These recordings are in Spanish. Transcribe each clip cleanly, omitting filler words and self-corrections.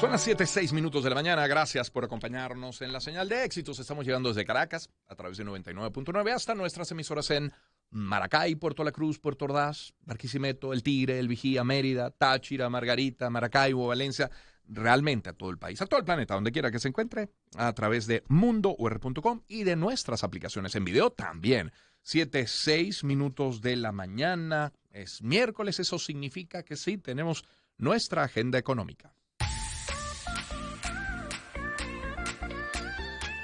Son las 7:06 de la mañana. Gracias por acompañarnos en la señal de éxitos. Estamos llegando desde Caracas a través de 99.9 hasta nuestras emisoras en Maracay, Puerto La Cruz, Puerto Ordaz, Barquisimeto, El Tigre, El Vigía, Mérida, Táchira, Margarita, Maracaibo, Valencia, realmente a todo el país, a todo el planeta, donde quiera que se encuentre, a través de mundour.com y de nuestras aplicaciones en video también. 7:06 de la mañana. Es miércoles, eso significa que sí, tenemos nuestra agenda económica.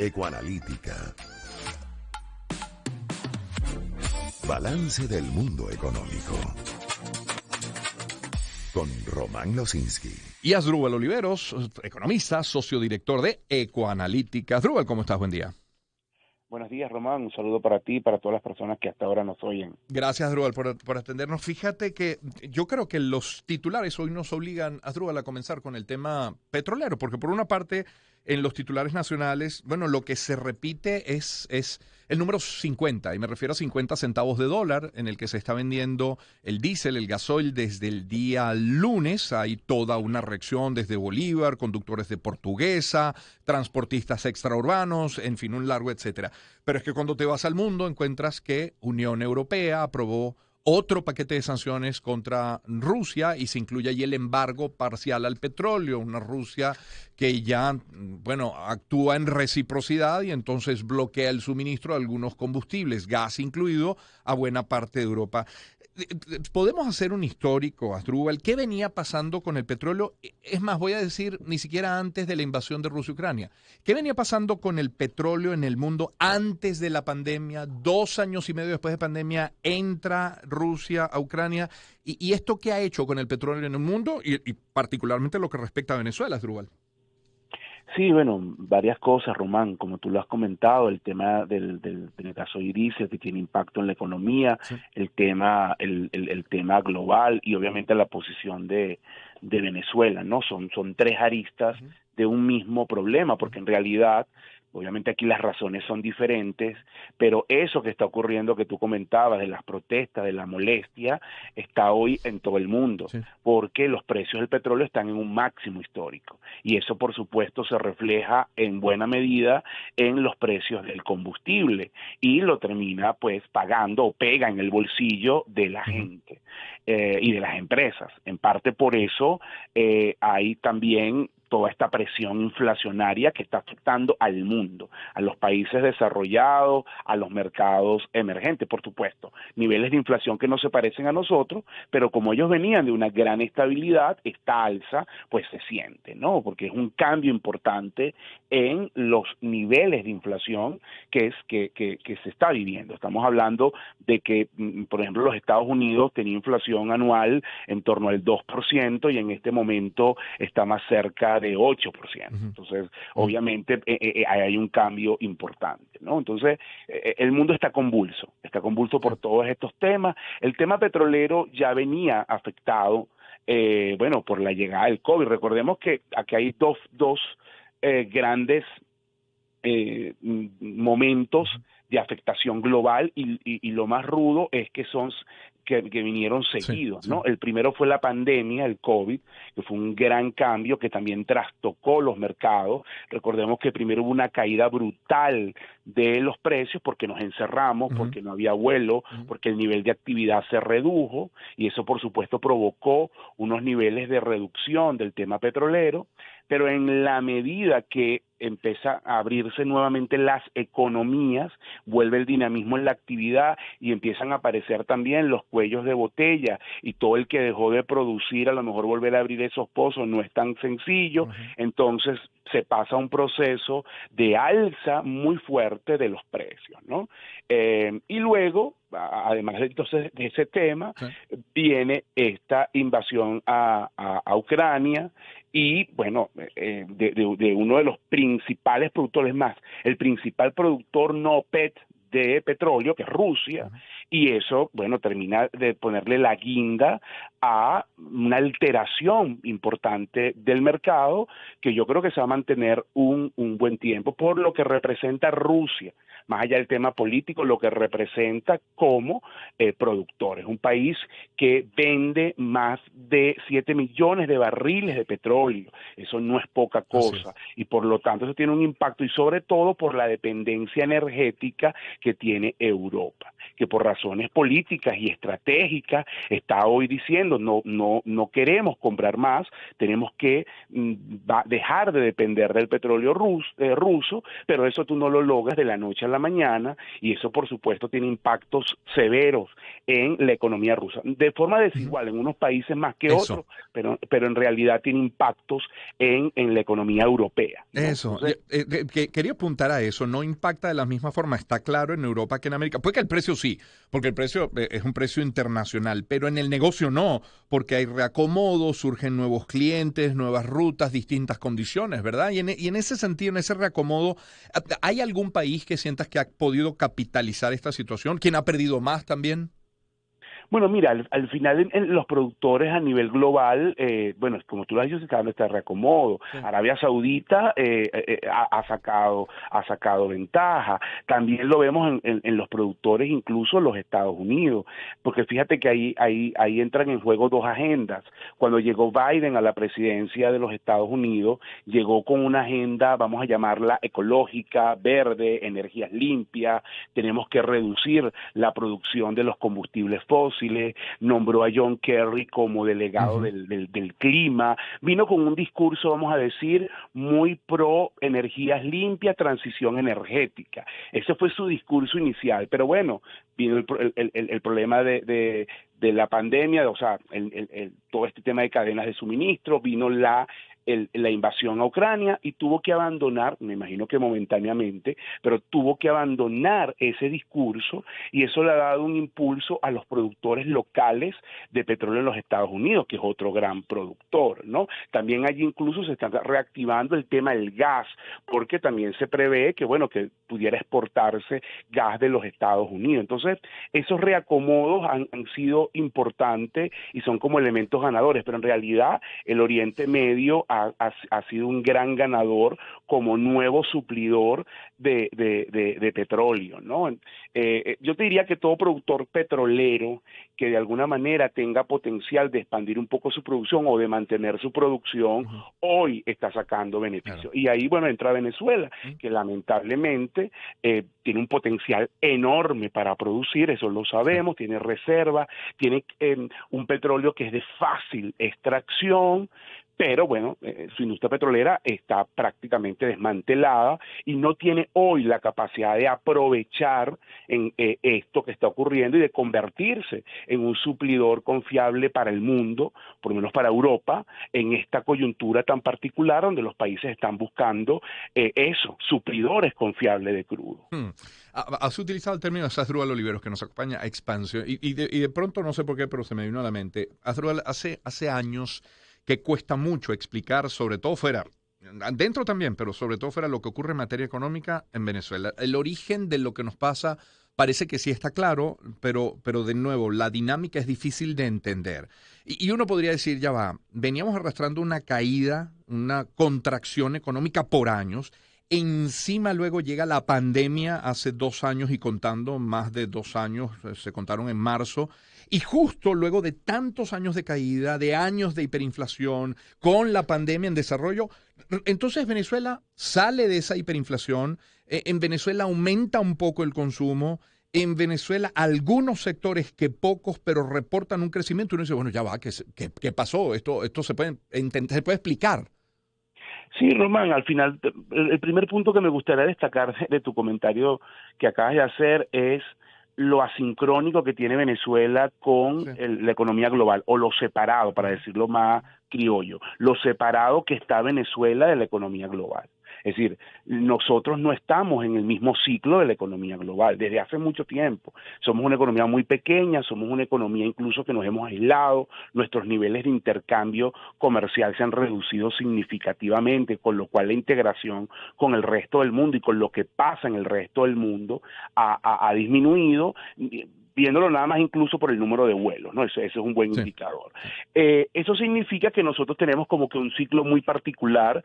Ecoanalítica. Balance del mundo económico. Con Román Losinski. Y Asdrúbal Oliveros, economista, socio director de Ecoanalítica. Asdrúbal, ¿cómo estás? Buen día. Buenos días, Román. Un saludo para ti y para todas las personas que hasta ahora nos oyen. Gracias, Asdrúbal, por atendernos. Fíjate que yo creo que los titulares hoy nos obligan, Asdrúbal, a comenzar con el tema petrolero, porque por una parte, en los titulares nacionales, bueno, lo que se repite es el número 50, y me refiero a 50 centavos de dólar, en el que se está vendiendo el diésel, el gasoil desde el día lunes. Hay toda una reacción desde Bolívar, conductores de Portuguesa, transportistas extraurbanos, en fin, un largo etcétera. Pero es que cuando te vas al mundo encuentras que Unión Europea aprobó otro paquete de sanciones contra Rusia y se incluye allí el embargo parcial al petróleo, una Rusia que ya, bueno, actúa en reciprocidad y entonces bloquea el suministro de algunos combustibles, gas incluido, a buena parte de Europa. ¿Podemos hacer un histórico, Asdrúbal? ¿Qué venía pasando con el petróleo? Es más, voy a decir, ni siquiera antes de la invasión de Rusia y Ucrania. ¿Qué venía pasando con el petróleo en el mundo antes de la pandemia? 2 años y medio después de pandemia, entra Rusia a Ucrania. ¿Y esto qué ha hecho con el petróleo en el mundo? Y particularmente lo que respecta a Venezuela, Asdrúbal. Sí, bueno, varias cosas, Román, como tú lo has comentado, el tema del gasoil diésel que tiene impacto en la economía, Sí. el tema global y obviamente la posición de Venezuela, ¿no? Son tres aristas de un mismo problema, porque en realidad, obviamente aquí las razones son diferentes, pero eso que está ocurriendo que tú comentabas de las protestas, de la molestia, está hoy en todo el mundo, Sí. porque los precios del petróleo están en un máximo histórico y eso por supuesto se refleja en buena medida en los precios del combustible y lo termina pues pagando o pega en el bolsillo de la gente y de las empresas. En parte por eso hay también toda esta presión inflacionaria que está afectando al mundo, a los países desarrollados, a los mercados emergentes, por supuesto. Niveles de inflación que no se parecen a nosotros, pero como ellos venían de una gran estabilidad, esta alza pues se siente, ¿no? Porque es un cambio importante en los niveles de inflación que se está viviendo. Estamos hablando de que, por ejemplo, los Estados Unidos tenían inflación anual en torno al 2% y en este momento está más cerca de 8%. Entonces, obviamente, hay un cambio importante, ¿no? Entonces, el mundo está convulso por todos estos temas. El tema petrolero ya venía afectado, bueno, por la llegada del COVID. Recordemos que aquí hay dos grandes momentos de afectación global y lo más rudo es que son que vinieron seguidos, ¿no? El primero fue la pandemia, el COVID, que fue un gran cambio que también trastocó los mercados. Recordemos que primero hubo una caída brutal de los precios porque nos encerramos, porque no había vuelo, porque el nivel de actividad se redujo y eso por supuesto provocó unos niveles de reducción del tema petrolero, pero en la medida que empieza a abrirse nuevamente las economías, vuelve el dinamismo en la actividad y empiezan a aparecer también los cuellos de botella y todo el que dejó de producir a lo mejor volver a abrir esos pozos no es tan sencillo, entonces se pasa un proceso de alza muy fuerte de los precios, ¿no? Y luego, además de, entonces, de ese tema, viene esta invasión a Ucrania y, bueno, de uno de los principales productores más, el principal productor no PET de petróleo, que es Rusia, y eso, bueno, termina de ponerle la guinda a una alteración importante del mercado que yo creo que se va a mantener un buen tiempo por lo que representa Rusia más allá del tema político, lo que representa como productores. Un país que vende más de 7 millones de barriles de petróleo. Eso no es poca cosa. Y por lo tanto eso tiene un impacto, y sobre todo por la dependencia energética que tiene Europa, que por razones políticas y estratégicas está hoy diciendo no queremos comprar más, tenemos que dejar de depender del petróleo ruso, pero eso tú no lo logras de la noche a la mañana, y eso por supuesto tiene impactos severos en la economía rusa, de forma desigual, en unos países más que otros, pero en realidad tiene impactos en la economía europea, ¿no? Eso, quería apuntar a eso, no impacta de la misma forma, está claro en Europa que en América, puede que el precio sí, porque el precio es un precio internacional, pero en el negocio no, porque hay reacomodo, surgen nuevos clientes, nuevas rutas, distintas condiciones, ¿verdad? Y en ese sentido, en ese reacomodo, ¿hay algún país que sientas que ha podido capitalizar esta situación? ¿Quién ha perdido más también? Bueno, mira, al final en los productores a nivel global, bueno, como tú lo has dicho, se está dando este reacomodo. Sí. Arabia Saudita ha sacado ventaja. También lo vemos en los productores, incluso los Estados Unidos, porque fíjate que ahí entran en juego dos agendas. Cuando llegó Biden a la presidencia de los Estados Unidos, llegó con una agenda, vamos a llamarla ecológica, verde, energías limpias, tenemos que reducir la producción de los combustibles fósiles, nombró a John Kerry como delegado del clima, vino con un discurso, vamos a decir, muy pro energías limpias, transición energética. Ese fue su discurso inicial, pero bueno, vino el problema de la pandemia, o sea, todo este tema de cadenas de suministro, vino la invasión a Ucrania, y tuvo que abandonar, me imagino que momentáneamente, pero tuvo que abandonar ese discurso, y eso le ha dado un impulso a los productores locales de petróleo en los Estados Unidos, que es otro gran productor, ¿no? También allí incluso se está reactivando el tema del gas, porque también se prevé que, bueno, que pudiera exportarse gas de los Estados Unidos. Entonces, esos reacomodos han sido importantes y son como elementos ganadores, pero en realidad el Oriente Medio ha sido un gran ganador como nuevo suplidor de petróleo, ¿no? Yo te diría que todo productor petrolero que de alguna manera tenga potencial de expandir un poco su producción o de mantener su producción, hoy está sacando beneficios. Claro. Y ahí, bueno, entra Venezuela, que lamentablemente tiene un potencial enorme para producir, eso lo sabemos, tiene reserva, tiene un petróleo que es de fácil extracción, pero bueno, su industria petrolera está prácticamente desmantelada y no tiene hoy la capacidad de aprovechar en esto que está ocurriendo y de convertirse en un suplidor confiable para el mundo, por lo menos para Europa, en esta coyuntura tan particular donde los países están buscando suplidores confiables de crudo. Has utilizado el término de Asdrúbal Oliveros, que nos acompaña a Expansión, y de pronto, no sé por qué, pero se me vino a la mente. Asdrúbal, hace años que cuesta mucho explicar, sobre todo fuera, dentro también, pero sobre todo fuera lo que ocurre en materia económica en Venezuela. El origen de lo que nos pasa parece que sí está claro, pero de nuevo, la dinámica es difícil de entender. Y uno podría decir, ya va, veníamos arrastrando una caída, una contracción económica por años. Encima luego llega la pandemia hace 2 años y contando, más de 2 años, se contaron en marzo, y justo luego de tantos años de caída, de años de hiperinflación, con la pandemia en desarrollo, entonces Venezuela sale de esa hiperinflación, en Venezuela aumenta un poco el consumo, en Venezuela algunos sectores que pocos, pero reportan un crecimiento, y uno dice, bueno, ya va, ¿qué pasó? Esto se puede explicar. Sí, Román, al final, el primer punto que me gustaría destacar de tu comentario que acabas de hacer es lo asincrónico que tiene Venezuela con la economía global, o lo separado, para decirlo más criollo, lo separado que está Venezuela de la economía global. Es decir, nosotros no estamos en el mismo ciclo de la economía global desde hace mucho tiempo. Somos una economía muy pequeña, somos una economía incluso que nos hemos aislado, nuestros niveles de intercambio comercial se han reducido significativamente, con lo cual la integración con el resto del mundo y con lo que pasa en el resto del mundo ha disminuido. viéndolo nada más incluso por el número de vuelos, ¿no? Eso es un buen indicador. Eso significa que nosotros tenemos como que un ciclo muy particular,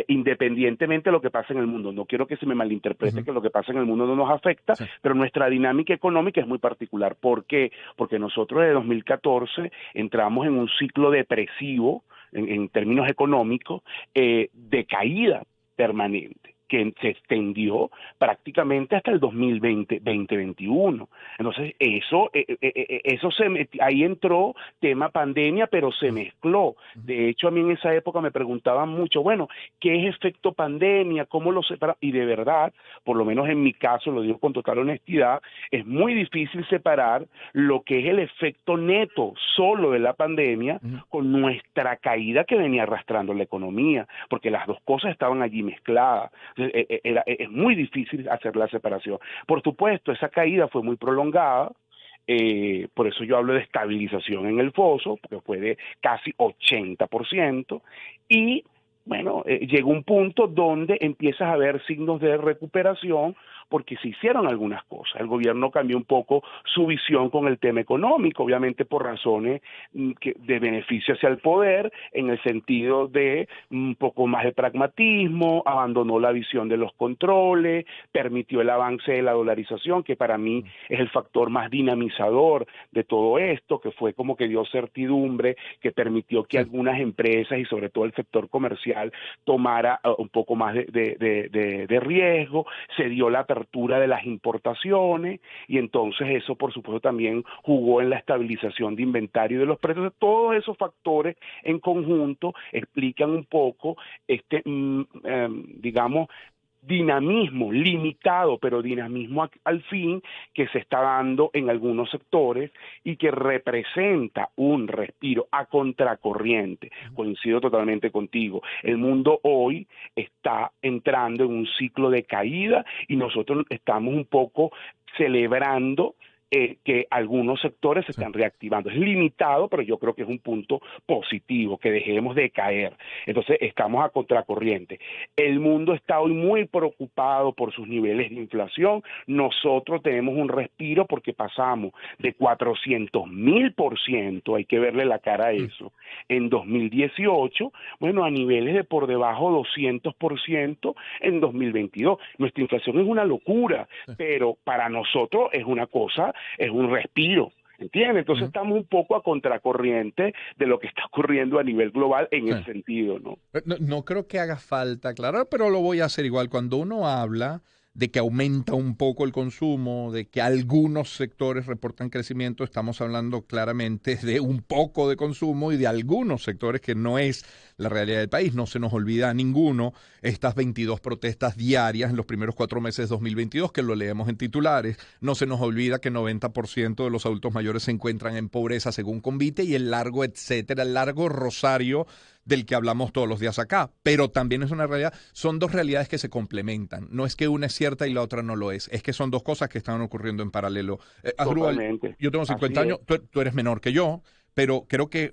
independientemente de lo que pasa en el mundo. No quiero que se me malinterprete que lo que pasa en el mundo no nos afecta, pero nuestra dinámica económica es muy particular. ¿Por qué? Porque nosotros desde 2014 entramos en un ciclo depresivo, en términos económicos, de caída permanente, que se extendió prácticamente hasta el 2020-2021. Entonces, eso ahí entró tema pandemia, pero se mezcló. De hecho, a mí en esa época me preguntaban mucho, bueno, ¿qué es efecto pandemia? ¿Cómo lo separa? Y de verdad, por lo menos en mi caso, lo digo con total honestidad, es muy difícil separar lo que es el efecto neto solo de la pandemia con nuestra caída que venía arrastrando la economía, porque las dos cosas estaban allí mezcladas. Es muy difícil hacer la separación. Por supuesto, esa caída fue muy prolongada, por eso yo hablo de estabilización en el foso, porque fue de casi 80%, y bueno, llegó un punto donde empiezas a ver signos de recuperación, porque se hicieron algunas cosas. El gobierno cambió un poco su visión con el tema económico, obviamente por razones de beneficio hacia el poder, en el sentido de un poco más de pragmatismo, abandonó la visión de los controles, permitió el avance de la dolarización, que para mí es el factor más dinamizador de todo esto, que fue como que dio certidumbre, que permitió que algunas empresas y sobre todo el sector comercial tomara un poco más de riesgo, se dio la apertura de las importaciones y entonces eso por supuesto también jugó en la estabilización de inventario de los precios. Todos esos factores en conjunto explican un poco digamos, dinamismo limitado, pero dinamismo al fin que se está dando en algunos sectores y que representa un respiro a contracorriente. Coincido totalmente contigo. El mundo hoy está entrando en un ciclo de caída y nosotros estamos un poco celebrando que algunos sectores se están reactivando. Es limitado, pero yo creo que es un punto positivo, que dejemos de caer. Entonces, estamos a contracorriente. El mundo está hoy muy preocupado por sus niveles de inflación. Nosotros tenemos un respiro porque pasamos de 400,000%, hay que verle la cara a eso, en 2018, bueno, a niveles de por debajo de 200% en 2022. Nuestra inflación es una locura, pero para nosotros es una cosa, es un respiro, ¿entiendes? Entonces estamos un poco a contracorriente de lo que está ocurriendo a nivel global en ese sentido, ¿no? No creo que haga falta aclarar, pero lo voy a hacer igual. Cuando uno habla de que aumenta un poco el consumo, de que algunos sectores reportan crecimiento, estamos hablando claramente de un poco de consumo y de algunos sectores que no es la realidad del país. No se nos olvida a ninguno estas 22 protestas diarias en los primeros 4 meses de 2022, que lo leemos en titulares. No se nos olvida que 90% de los adultos mayores se encuentran en pobreza según Convite y el largo etcétera, el largo rosario del que hablamos todos los días acá, pero también es una realidad, son dos realidades que se complementan, no es que una es cierta y la otra no lo es que son dos cosas que están ocurriendo en paralelo. Asdrúbal, yo tengo 50 años, tú eres menor que yo, pero creo que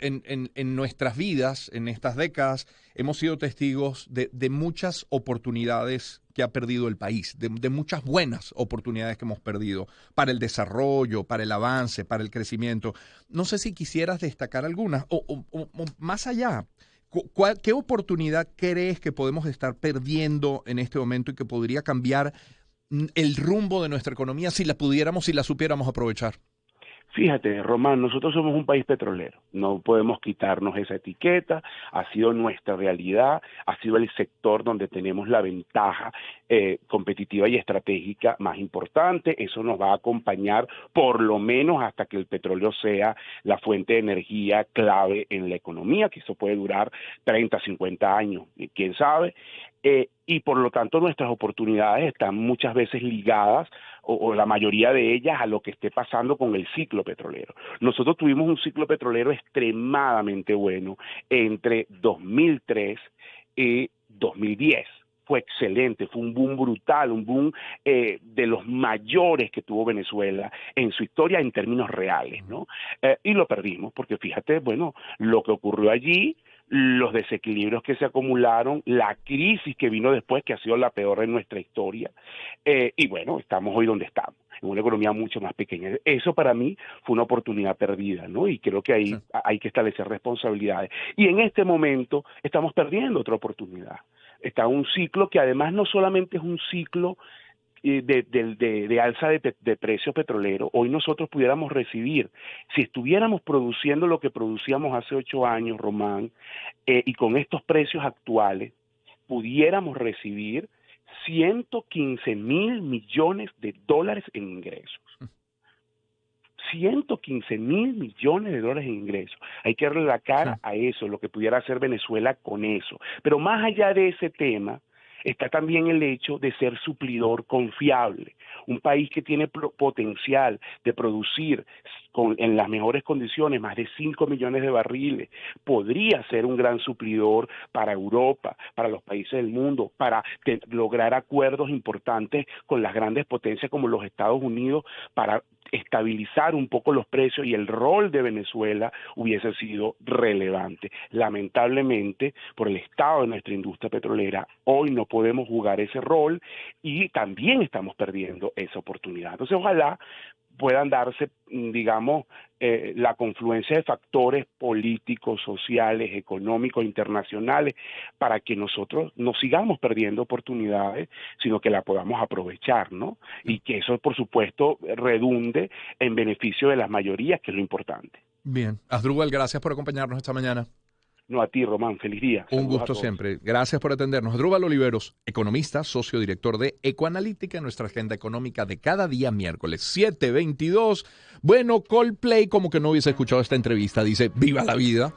en nuestras vidas, en estas décadas, hemos sido testigos de muchas oportunidades que ha perdido el país, de muchas buenas oportunidades que hemos perdido para el desarrollo, para el avance, para el crecimiento. No sé si quisieras destacar algunas, o más allá, ¿qué oportunidad crees que podemos estar perdiendo en este momento y que podría cambiar el rumbo de nuestra economía si la pudiéramos, si la supiéramos aprovechar? Fíjate, Román, nosotros somos un país petrolero, no podemos quitarnos esa etiqueta, ha sido nuestra realidad, ha sido el sector donde tenemos la ventaja competitiva y estratégica más importante, eso nos va a acompañar por lo menos hasta que el petróleo sea la fuente de energía clave en la economía, que eso puede durar 30, 50 años, quién sabe, y por lo tanto nuestras oportunidades están muchas veces ligadas o la mayoría de ellas a lo que esté pasando con el ciclo petrolero. Nosotros tuvimos un ciclo petrolero extremadamente bueno entre 2003 y 2010. Fue excelente, fue un boom brutal, un boom de los mayores que tuvo Venezuela en su historia en términos reales, ¿no? Y lo perdimos porque fíjate, bueno, lo que ocurrió allí, los desequilibrios que se acumularon, la crisis que vino después, que ha sido la peor en nuestra historia, y bueno, estamos hoy donde estamos. en una economía mucho más pequeña. Eso para mí fue una oportunidad perdida, ¿no? Y creo que ahí hay que establecer responsabilidades. Y en este momento estamos perdiendo otra oportunidad. Está un ciclo que además no solamente es un ciclo de alza de precios petroleros. Hoy nosotros pudiéramos recibir, si estuviéramos produciendo lo que producíamos hace 8 años, Román, y con estos precios actuales, pudiéramos recibir 115.000 millones de dólares en ingresos. 115.000 millones de dólares en ingresos. Hay que darle la cara a eso, lo que pudiera hacer Venezuela con eso. Pero más allá de ese tema, está también el hecho de ser suplidor confiable. Un país que tiene potencial de producir en las mejores condiciones más de 5 millones de barriles, podría ser un gran suplidor para Europa, para los países del mundo, para lograr acuerdos importantes con las grandes potencias como los Estados Unidos, para estabilizar un poco los precios, y el rol de Venezuela hubiese sido relevante. Lamentablemente, por el estado de nuestra industria petrolera, hoy no podemos jugar ese rol y también estamos perdiendo esa oportunidad. Entonces, ojalá puedan darse, digamos, la confluencia de factores políticos, sociales, económicos, internacionales, para que nosotros no sigamos perdiendo oportunidades, sino que la podamos aprovechar, ¿no? Y que eso, por supuesto, redunde en beneficio de las mayorías, que es lo importante. Bien. Asdrúbal, gracias por acompañarnos esta mañana. No, a ti, Román, feliz día. Un gusto siempre. Gracias por atendernos. Asdrúbal Oliveros, economista, socio director de Ecoanalítica, en nuestra agenda económica de cada día miércoles, 7:22. Bueno, Coldplay, como que no hubiese escuchado esta entrevista, dice, ¡viva la vida!